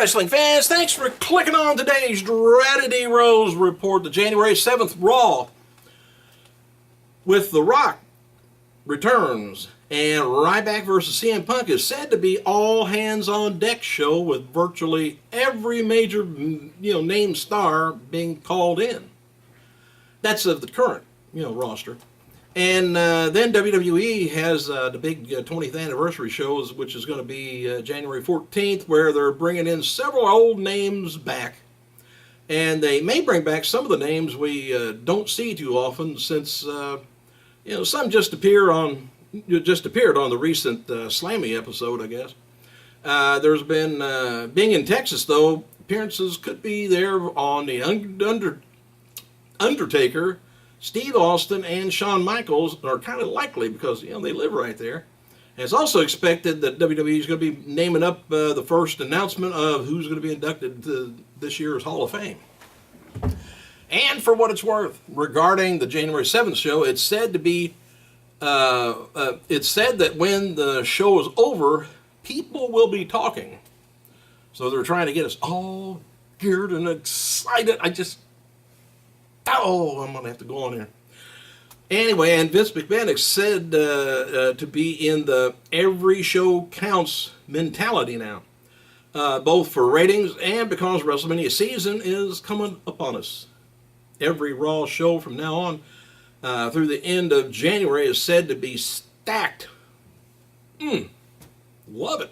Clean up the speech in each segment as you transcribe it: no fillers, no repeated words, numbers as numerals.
wrestling fans, thanks for clicking on today's Strategy Rose report. The January 7th Raw with The Rock returns, and Ryback versus CM Punk is said to be all hands on deck show with virtually every major named star being called in. That's of the current roster. And then WWE has the big 20th anniversary shows, which is going to be January 14th, where they're bringing in several old names back. And they may bring back some of the names we don't see too often, since some just appeared on the recent Slammy episode, I guess. There's been being in Texas, though, appearances could be there on the Undertaker. Steve Austin and Shawn Michaels are kind of likely because they live right there. And it's also expected that WWE is going to be naming up the first announcement of who's going to be inducted to this year's Hall of Fame. And for what it's worth, regarding the January 7th show, it's said to be it's said that when the show is over, people will be talking. So they're trying to get us all geared and excited. I'm going to have to go on here. Anyway, and Vince McMahon is said to be in the every show counts mentality now, both for ratings and because WrestleMania season is coming upon us. Every Raw show from now on through the end of January is said to be stacked. Love it.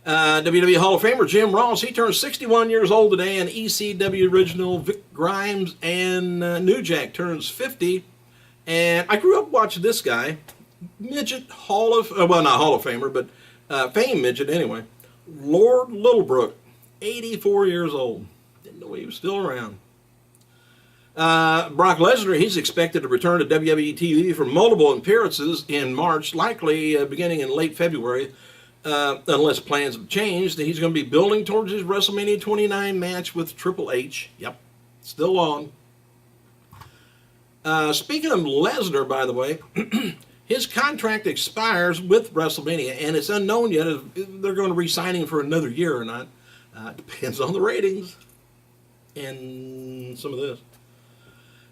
WWE Hall of Famer Jim Ross, he turns 61 years old today, and ECW original Vic Grimes and New Jack turns 50. And I grew up watching this guy, midget not Hall of Famer, but fame midget anyway, Lord Littlebrook, 84 years old. Didn't know he was still around. Brock Lesnar, he's expected to return to WWE TV for multiple appearances in March, likely beginning in late February. Unless plans have changed. He's going to be building towards his WrestleMania 29 match with Triple H. Yep, still on. Speaking of Lesnar, by the way, his contract expires with WrestleMania, and it's unknown yet if they're going to re-sign him for another year or not. Depends on the ratings and some of this.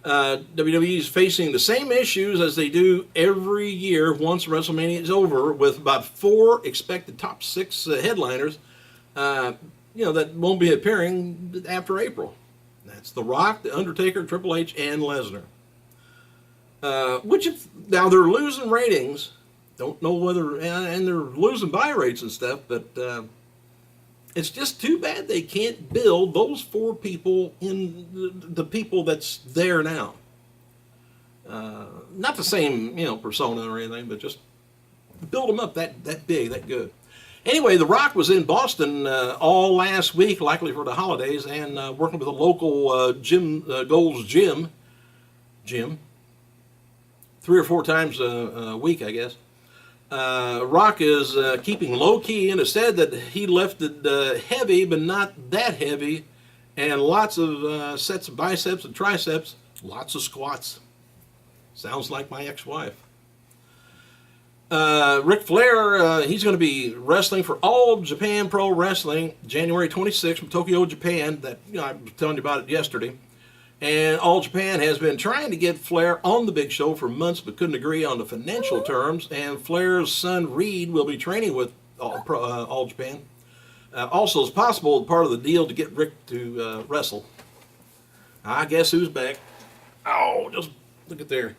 WWE is facing the same issues as they do every year once WrestleMania is over, with about 4 expected top 6 headliners, that won't be appearing after April. That's The Rock, The Undertaker, Triple H, and Lesnar. Now they're losing ratings. Don't know whether, and they're losing buy rates and stuff, but it's just too bad they can't build those 4 people in the people that's there now. Not the same, persona or anything, but just build them up that big, that good. Anyway, The Rock was in Boston all last week, likely for the holidays, and working with a local Gold's Gym, 3 or 4 times a week, I guess. Rock is keeping low-key, and it said that he lifted heavy, but not that heavy, and lots of sets of biceps and triceps, lots of squats. Sounds like my ex-wife. Ric Flair, he's going to be wrestling for All Japan Pro Wrestling January 26th from Tokyo, Japan. I was telling you about it yesterday. And All Japan has been trying to get Flair on the big show for months, but couldn't agree on the financial terms. And Flair's son Reed will be training with All Japan. Also, it's possible part of the deal to get Rick to wrestle. I guess who's back? Oh, just look at there.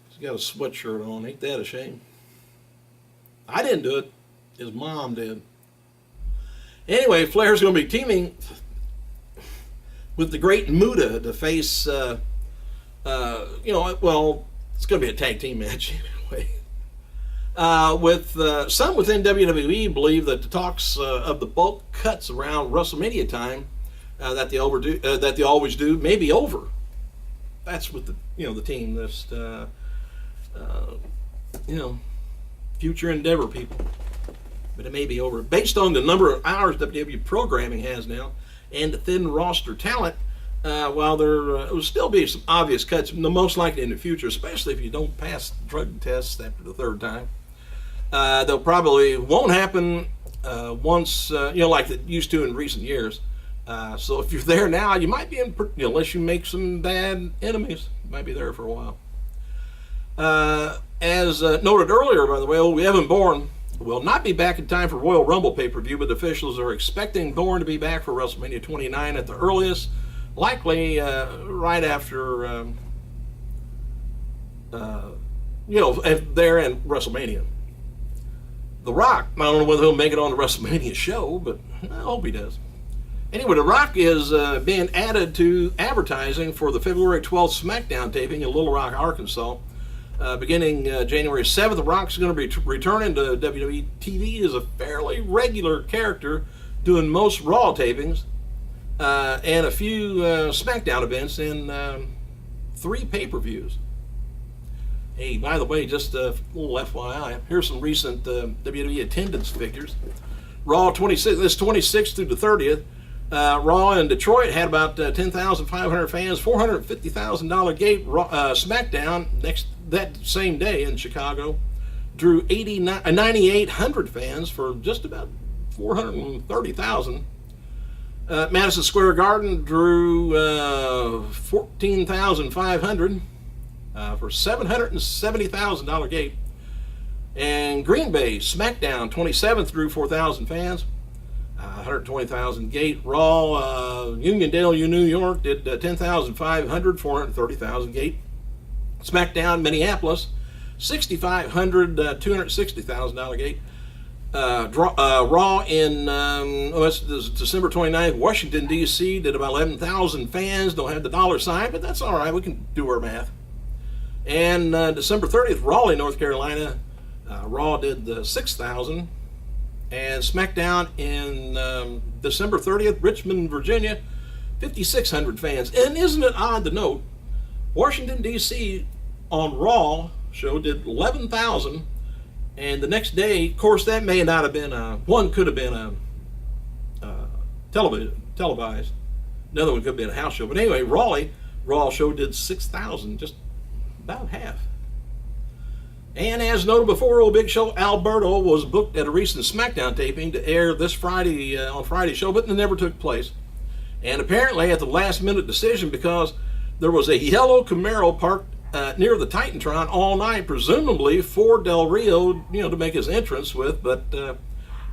He's got a sweatshirt on. Ain't that a shame? I didn't do it. His mom did. Anyway, Flair's going to be teaming with the Great Muta to face, it's going to be a tag team match anyway. With some within WWE believe that the talks of the bulk cuts around WrestleMania time that they always do may be over. That's with the team that's future endeavor people, but it may be over based on the number of hours WWE programming has now. And the thin roster talent, while there will still be some obvious cuts, most likely in the future, especially if you don't pass drug tests after the 3rd time. They'll probably won't happen once, like it used to in recent years. So if you're there now, you might be in, unless you make some bad enemies, you might be there for a while. As noted earlier, by the way, old Evan Bourne will not be back in time for Royal Rumble pay-per-view, but officials are expecting Bourne to be back for WrestleMania 29 at the earliest, likely right after, there in WrestleMania. The Rock, I don't know whether he'll make it on the WrestleMania show, but I hope he does. Anyway, The Rock is being added to advertising for the February 12th SmackDown taping in Little Rock, Arkansas. Beginning January 7th, The Rock's going to be returning to WWE TV as a fairly regular character, doing most Raw tapings and a few SmackDown events in 3 pay-per-views. Hey, by the way, just a little FYI, here's some recent WWE attendance figures. Raw 26, this 26th through the 30th. Raw in Detroit had about 10,500 fans, $450,000 gate. SmackDown that same day in Chicago drew 9,800 fans for just about 430,000. Madison Square Garden drew 14,500 for $770,000 gate. And Green Bay SmackDown 27th drew 4,000 fans. 120,000 gate. Raw Uniondale, New York did 10,500, 430,000 gate. SmackDown Minneapolis 6,500, $260,000 gate. Raw in this is December 29th, Washington D.C. did about 11,000 fans. Don't have the dollar sign, but that's all right. We can do our math. And December 30th, Raleigh, North Carolina. Raw did 6,000. And SmackDown in December 30th, Richmond, Virginia, 5,600 fans. And isn't it odd to note, Washington, D.C. on Raw show did 11,000, and the next day, of course, that may not have been one could have been televised. Another one could have been a house show. But anyway, Raleigh, Raw show did 6,000, just about half. And as noted before, old Big Show Alberto was booked at a recent SmackDown taping to air this Friday on Friday's show, but it never took place. And apparently at the last minute decision, because there was a yellow Camaro parked near the Titantron all night, presumably for Del Rio, to make his entrance with. But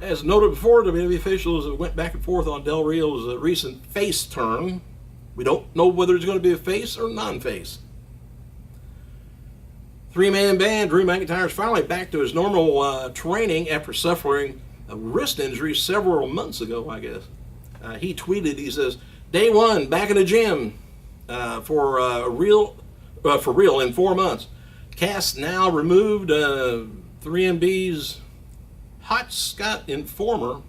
as noted before, WWE officials went back and forth on Del Rio's recent face turn. We don't know whether it's going to be a face or non-face. 3-man band, Drew McIntyre is finally back to his normal training after suffering a wrist injury several months ago, I guess. He tweeted, he says, "Day one, back in the gym for real in 4 months. Cast now removed 3MB's Hot Scott Enforcer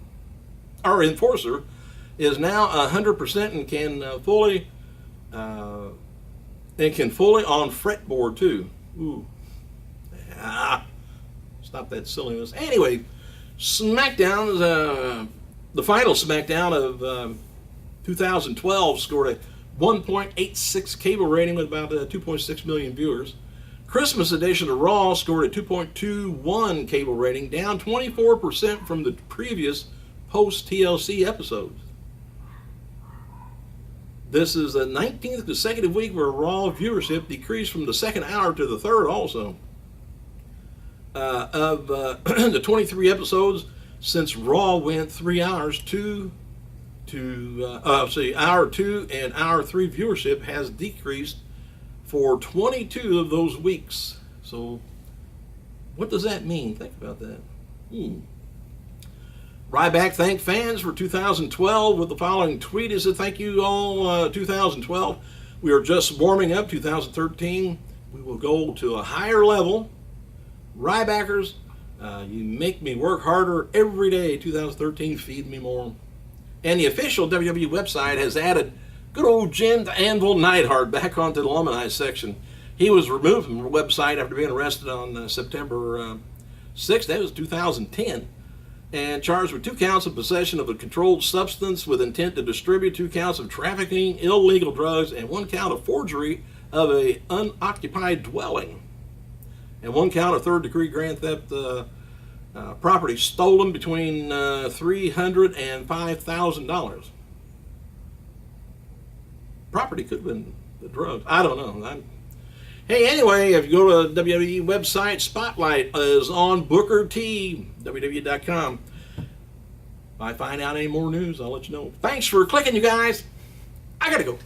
is now 100% and can fully on fretboard too." Ooh. Stop that silliness. Anyway, SmackDown, the final SmackDown of 2012 scored a 1.86 cable rating with about 2.6 million viewers. Christmas edition of Raw scored a 2.21 cable rating, down 24% from the previous post-TLC episodes. This is the 19th consecutive week where Raw viewership decreased from the second hour to the third also. Of the 23 episodes since Raw went 3 hours, hour 2 and hour 3 viewership has decreased for 22 of those weeks. So what does that mean? Think about that. Ryback thanked fans for 2012 with the following tweet. He said, "Thank you all, 2012. We are just warming up 2013. We will go to a higher level. Rybackers, you make me work harder every day. 2013, feed me more." And the official WWE website has added good old Jim the Anvil Neidhart back onto the alumni section. He was removed from the website after being arrested on September 6th. That was 2010. And charged with 2 counts of possession of a controlled substance with intent to distribute, 2 counts of trafficking illegal drugs, and 1 count of forgery of a unoccupied dwelling, and 1 count of third-degree grand theft Property stolen between $300 and $5,000. Property could have been the drugs. I don't know. Hey, anyway, if you go to the WWE website, Spotlight is on Booker T, WWE.com. If I find out any more news, I'll let you know. Thanks for clicking, you guys. I gotta go.